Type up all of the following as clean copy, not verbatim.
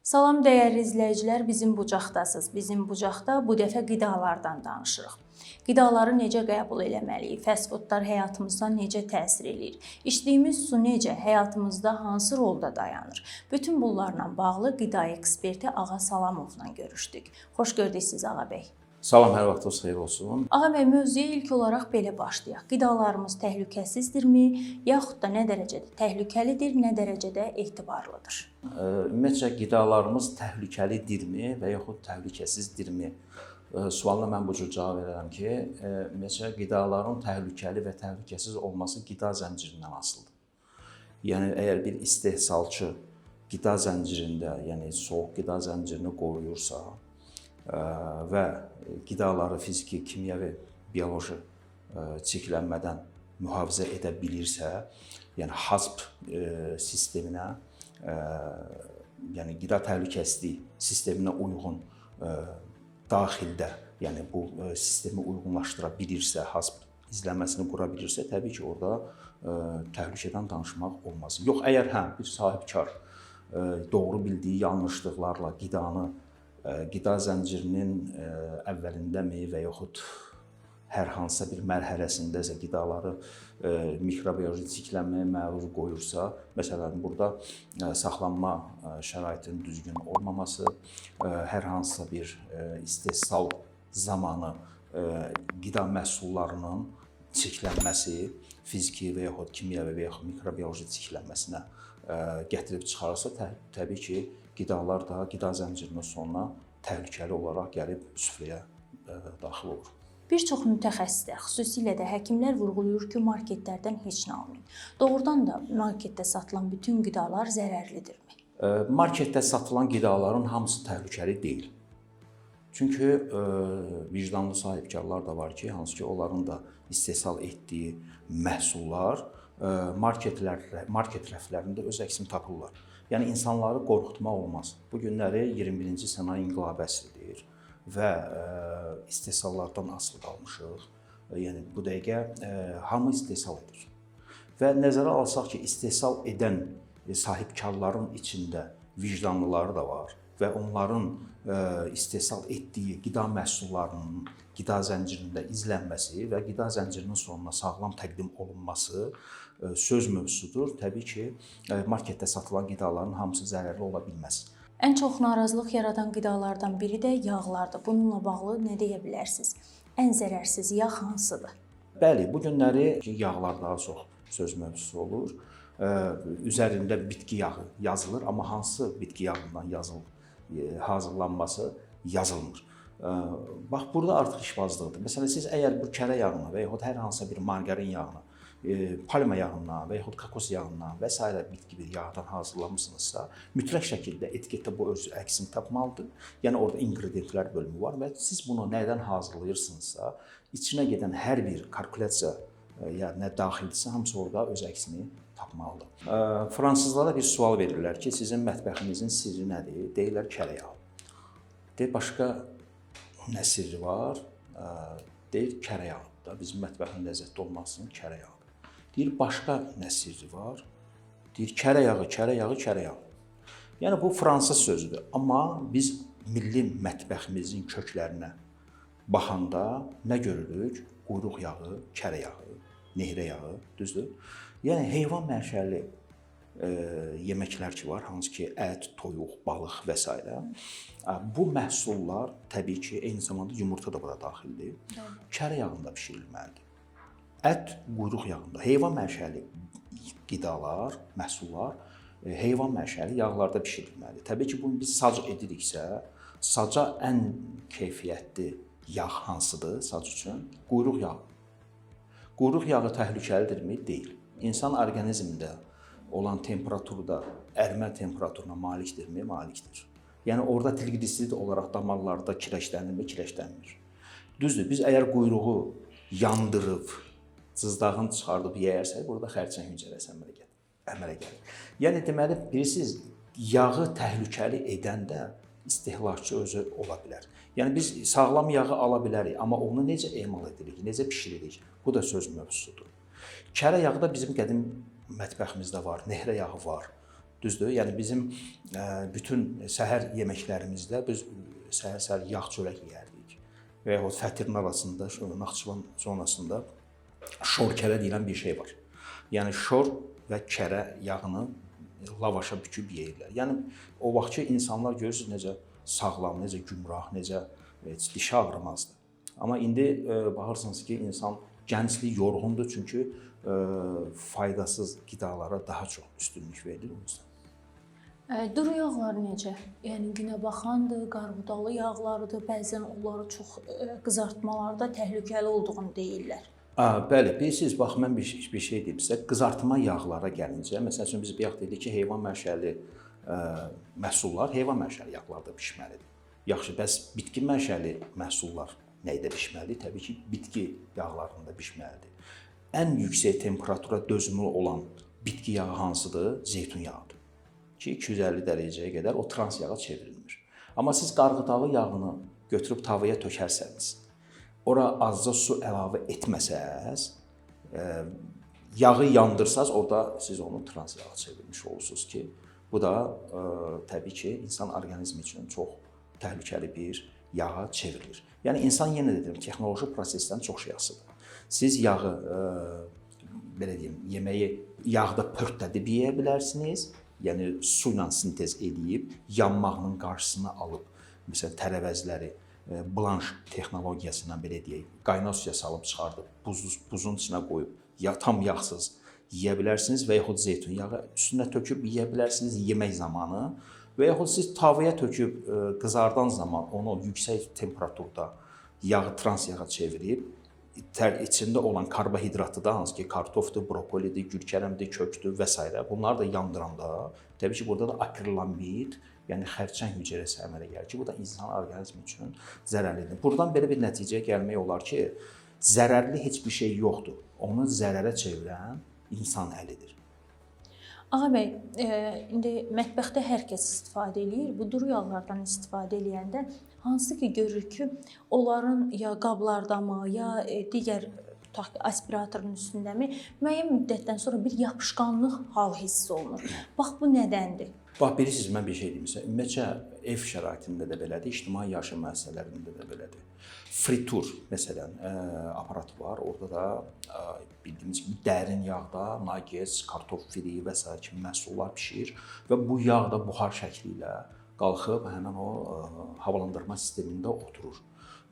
Salam dəyərli izləyicilər, bizim bucaqdasınız. Bizim bucaqda bu dəfə qidalardan danışırıq. Qidaları necə qəbul etməliyik? Fast foodlar həyatımıza necə təsir eləyir? İçdiyimiz su necə? Həyatımızda hansı rolda dayanır? Bütün bunlarla bağlı qida eksperti Ağa Salamovla görüşdük. Xoş gördük siz Ağa bəy. Salam, hər vaxtınız xeyir olsun. Ağa bəy, mövzuya ilk olaraq belə başlayaq. Qidalarımız təhlükəsizdirmi, yaxud da nə dərəcədə təhlükəlidir, nə dərəcədə etibarlıdır? Ümumiyyətcə, qidalarımız təhlükəlidirmi və yaxud təhlükəsizdirmi? Sualına mən bu cür cavab verərəm ki, ümumiyyətcə, qidaların təhlükəli və təhlükəsiz olması qida zəncirindən asılıdır. Yəni, əgər bir istehsalçı qida zəncirində, yəni soyuq qida zəncirini qoruyursa və qidaları fiziki, kimyəvi, bioloji çirklənmədən mühafizə edə bilirsə, yəni HACCP sisteminə, yəni qida təhlükəsizliyi sisteminə uyğun daxildə, yəni bu sistemi uyğunlaşdıra bilirsə, HACCP izləməsini qura bilirsə, təbii ki, orada təhlükədən danışmaq olmaz. Yox, əgər bir sahibkar doğru bildiyi yanlışlıqlarla qida zəncirinin əvvəlindəmi və yaxud hər hansısa bir mərhələsindəsə qidaları mikrobioloji çirklənməyə məruz qoyursa, məsələn, burada saxlanma şəraitinin düzgün olmaması, hər hansısa bir istehsal zamanı qida məhsullarının çirklənməsi, fiziki və yaxud kimyəvi və yaxud mikrobioloji çirklənməsinə gətirib çıxarırsa, təbii ki, qidalar da qida zəncirinin sonuna təhlükəli olaraq gəlib süfrəyə daxil olur. Bir çox mütəxəssislər, xüsusilə də həkimlər vurğulayır ki, marketlərdən heç nə almayın. Doğrudan da marketdə satılan bütün qidalar zərərlidirmi? Marketdə satılan qidaların hamısı təhlükəli deyil. Çünki vicdanlı sahibkarlar da var ki, hansı ki, onların da istehsal etdiyi məhsullar market rəflərində öz əksini tapırlar. Yəni, insanları qorxutmaq olmaz. Bu günləri 21-ci sənaye inqilabı əsridir və istehsallardan asılı qalmışıq. Yəni, bu dəqiqə hamı istehsal edir. Və nəzərə alsaq ki, istehsal edən sahibkarların içində vicdanlıları da var və onların istehsal etdiyi qida məhsullarının qida zəncirində izlənməsi və qida zəncirinin sonuna sağlam təqdim olunması söz mövzusudur. Təbii ki, marketdə satılan qidaların hamısı zərərli ola bilməz. Ən çox narazılıq yaradan qidalardan biri də yağlardır. Bununla bağlı nə deyə bilərsiniz? Ən zərərsiz yağ hansıdır? Bəli, bu günləri yağlar daha çox söz mövzusu olur. Üzərində bitki yağı yazılır, amma hansı bitki yağından hazırlanması yazılmır. Bax, burada artıq işbazlıqdır. Məsələn, siz əgər bu kərə yağını və yaxud hər hansısa bir margarin yağını, palma yağından və yaxud kokos yağından və s. bitki bir yağdan hazırlamısınızsa, mütləq şəkildə etiketdə bu öz əksini tapmalıdır. Yəni, orada ingrediyentlər bölümü var və siz bunu nədən hazırlayırsınızsa, içinə gedən hər bir kalkulyasiya nə daxildirsə, hamısı orada öz əksini tapmalıdır. Fransızlara bir sual verirlər ki, sizin mətbəxinizin sirri nədir? Deyirlər, kərə yağı. Deyir, başqa nə sirri var? Deyir, kərə yağıdır. Bizim mətbəxin ləzzətli olmasının kərə yağıdır. Deyir, başqa nə sirri var? Deyir, kərə yağı, kərə yağı, kərə yağı. Yəni, bu fransız sözüdür. Amma biz milli mətbəximizin köklərinə baxanda nə görürük? Quyruq yağı, kərə yağı, nehrə yağı, düzdür? Yəni, heyvan mənşəli yeməklər ki var, hansı ki, ət, toyuq, balıq və s. Bu məhsullar təbii ki, eyni zamanda yumurta da bura daxildir. Kərə yağında bişirilməlidir. Ət, quyruq yağında. Heyvan mənşəli qidalar, məhsullar heyvan mənşəli yağlarda bişirilməlidir. Təbii ki, bunu biz sac ediriksə, saca ən keyfiyyətli yağ hansıdır sac üçün? Quyruq yağı. Quyruq yağı təhlükəlidirmi? Deyil. İnsan orqanizmində olan temperaturda ərimə temperaturuna malikdirmi? Malikdir. Yəni, orada triqliserid olaraq damarlarda kireçlənirmi? Kireçlənmir. Düzdür, biz əgər quyruğu yandırıb, cızdağını çıxardıb yeyirsək, burada xərçəng hüceyrəsi əmələ gəlir. Yəni, deməli, bilirsiniz, yağı təhlükəli edən də istehlakçı özü ola bilər. Yəni, biz sağlam yağı ala bilərik, amma onu necə emal edirik, necə bişiririk? Bu da söz mövzusudur. Kərə yağı da bizim qədim mətbəximizdə var, nehrə yağı var. Düzdür? Yəni bizim bütün səhər yeməklərimizdə biz səhər-səhər yağ çörək yeyərdik. Və yaxud Fətirin arasında, Naxçıvan zonasında şor-kərə deyilən bir şey var. Yəni şor və kərə yağını lavaşa büküb yeyirlər. Yəni o vaxtki insanlar görürsünüz necə sağlam, necə gümrah, necə heç dişi ağrımazdı. Amma indi baxırsınız ki, insan gənclik yorğundur çünki faydasız qidalara daha çox üstünlük verilir o yüzden. Duru yağları necə? Yəni günəbaxandır, qarğıdalı yağlardır, bəzən onları çox qızartmalarda təhlükəli olduğunu deyirlər. Bəli, bilirsiniz, bax mən bir şey deyim sizə. Qızartma yağlara gəlincə, məsəl üçün biz bayaq dedik ki, heyvan mənşəli məhsullar heyvan mənşəli yağlarda bişməlidir. Yaxşı, bəs bitki mənşəli məhsullar nəydə bişməlidir? Təbii ki, bitki yağlarında bişməlidir. Ən yüksək temperatura dözümlü olan bitki yağı hansıdır? Zeytun yağıdır. Ki 250 dərəcəyə qədər o trans yağa çevrilir. Amma siz qarğıdalı yağını götürüb tavaya tökərsəniz, ora azca su əlavə etməsəz, yağı yandırsaz, orada siz onu trans yağa çevirmiş olursunuz ki, bu da təbii ki, insan orqanizmi üçün çox təhlükəli bir yağa çevrilir. Yəni insan yenə də deyirəm, texnoloji prosesdən çox şey asılıdır. Siz yağı belə deyim, yeməyi yağda pörtlədib yeyə bilərsiniz. Yəni su ilə sintez edib, yanmağının qarşısını alıb, məsələn tərəvəzləri blanş texnologiyası ilə belə deyək, qaynar suya salıb çıxardıb, buzun içinə qoyub, tam yağsız yeyə bilərsiniz və yaxud zeytun yağı üstünə töküb yeyə bilərsiniz yemək zamanı və yaxud siz tavaya töküb qızardan zaman onu yüksək temperaturda yağı trans yağa çevirib, içində olan karbohidratı da hansı ki kartofdur, brokolidir, gülkərəmdir, kökdür və s. bunları da yandıranda təbii ki burada da akrilamid, yəni xərçəng hüceyrəsi əmələ gəlir ki, bu da insan orqanizmi üçün zərərlidir. Buradan belə bir nəticəyə gəlmək olar ki, zərərli heç bir şey yoxdur. Onu zərərə çevirən insan əlidir. Ağa bəy, indi mətbəxdə hər kəs istifadə eləyir. Bu duru yağlardan istifadə eləyəndə hansı ki görür ki, onların ya qablardamı, ya digər tutaq ki, aspiratorun üstündəmi müəyyən müddətdən sonra bir yapışqanlıq hal hiss olunur. Bax bu nədəndir? Bax, bilirsiniz, mən bir şey deyim sizə. Ümumiyyətcə, ev şəraitində də belədir, ictimai yaşam müəssisələrində də belədir. Fritur, məsələn, aparatı var. Orada da bildiyimiz kimi dərin yağda nagez, kartof firi və s. kimi məhsullar pişir və bu yağ da buxar şəkli ilə qalxıb həmin o havalandırma sistemində oturur.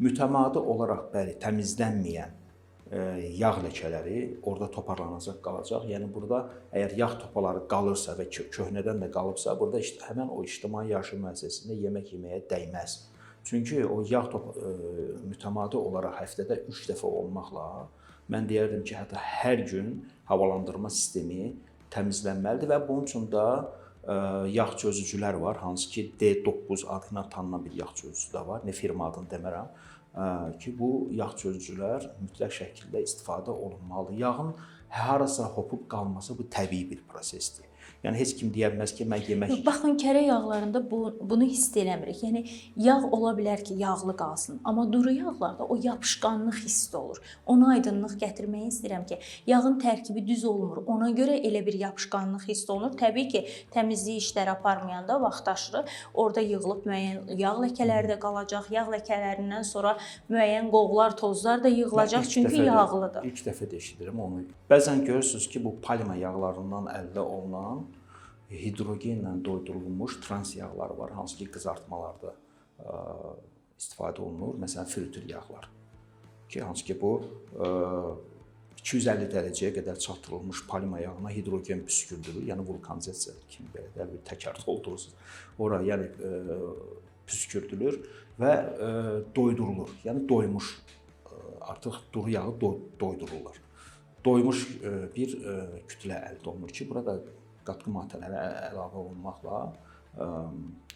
Mütəmadi olaraq bəli, təmizlənməyən yağ ləkələri orada toparlanacaq, qalacaq. Yəni burada əgər yağ topaları qalırsa və köhnədən də qalıbsa, burada həmin o ictimai yaşam müəssisəsində yemək yeməyə dəyməz. Çünki o yağ mütəmadi olaraq həftədə 3 dəfə olmaqla mən deyərdim ki, hətta hər gün havalandırma sistemi təmizlənməlidir və bunun üçün də yağ çözücülər var, hansı ki D9 adı ilə tanınan bir yağ çözücüsü də var, nə firma adını demərəm ki, bu yağ çözücülər mütləq şəkildə istifadə olunmalıdır. Yağın harasa hopub qalması bu təbii bir prosesdir. Yəni heç kim deyə bilməz ki, mən yemək... Baxın, kərə yağlarında bunu hiss eləmirik. Yəni yağ ola bilər ki, yağlı qalsın, amma duru yağlarda o yapışqanlıq hissi olur. Ona aydınlıq gətirməyi istəyirəm ki, yağın tərkibi düz olmur. Ona görə elə bir yapışqanlıq hissi olunur. Təbii ki, təmizlik işləri aparmayanda vaxtaşırı orada yığılıb müəyyən yağ ləkələri də qalacaq. Yağ ləkələrindən sonra müəyyən qoğular, tozlar da yığılacaq, çünki yağlıdır. İlk dəfə də eşidirəm onu. Bəzən görürsünüz ki, bu palma yağlarından əldə olunan hidrogenlə doydurulmuş trans yağlar var, hansı ki qızartmalarda istifadə olunur. Məsələn, fritur yağlar ki, hansı ki bu 250 dərəcəyə qədər çatdırılmış palma yağına hidrogen püskürdülür. Yəni vulkanizasiya kimi belə bir təkrar doldurursunuz. Ora yəni püskürdülür və doydurulur. Yəni doymuş, artıq duru yağı doydururlar. Doymuş bir kütlə əldə olunur ki, burada qatqı maddələri əlavə olunmaqla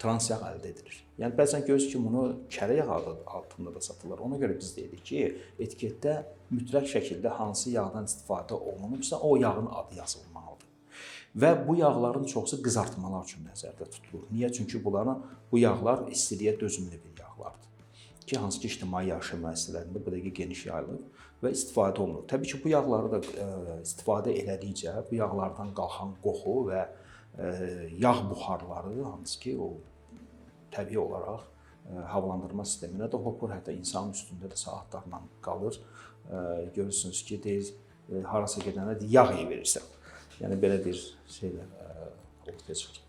trans yağ əldə edilir. Yəni bəzən görürsünüz ki, bunu kərə yağı altında da satılır. Ona görə biz deyirik ki, etiketdə mütləq şəkildə hansı yağdan istifadə olunubsa, o yağın adı yazılmalıdır. Və bu yağların çoxusu qızartmalar üçün nəzərdə tutulur. Niyə? Çünki bu yağlar istiliyə dözümlü bir yağlardır. Ki, hansı ki, ictimai yaşam müəssisələrində bu dəqiqə geniş yayılıb və istifadə olunur. Təbii ki, bu yağları da istifadə elədikcə bu yağlardan qalxan qoxu və yağ buxarları, hansı ki o təbii olaraq havalandırma sisteminə də hopur, hətta insanın üstündə də saatlarla qalır. Görürsünüz ki, deyir, harasa gedəndə yağ verirsən. Yəni belə bir şeylər ortaya çıxır.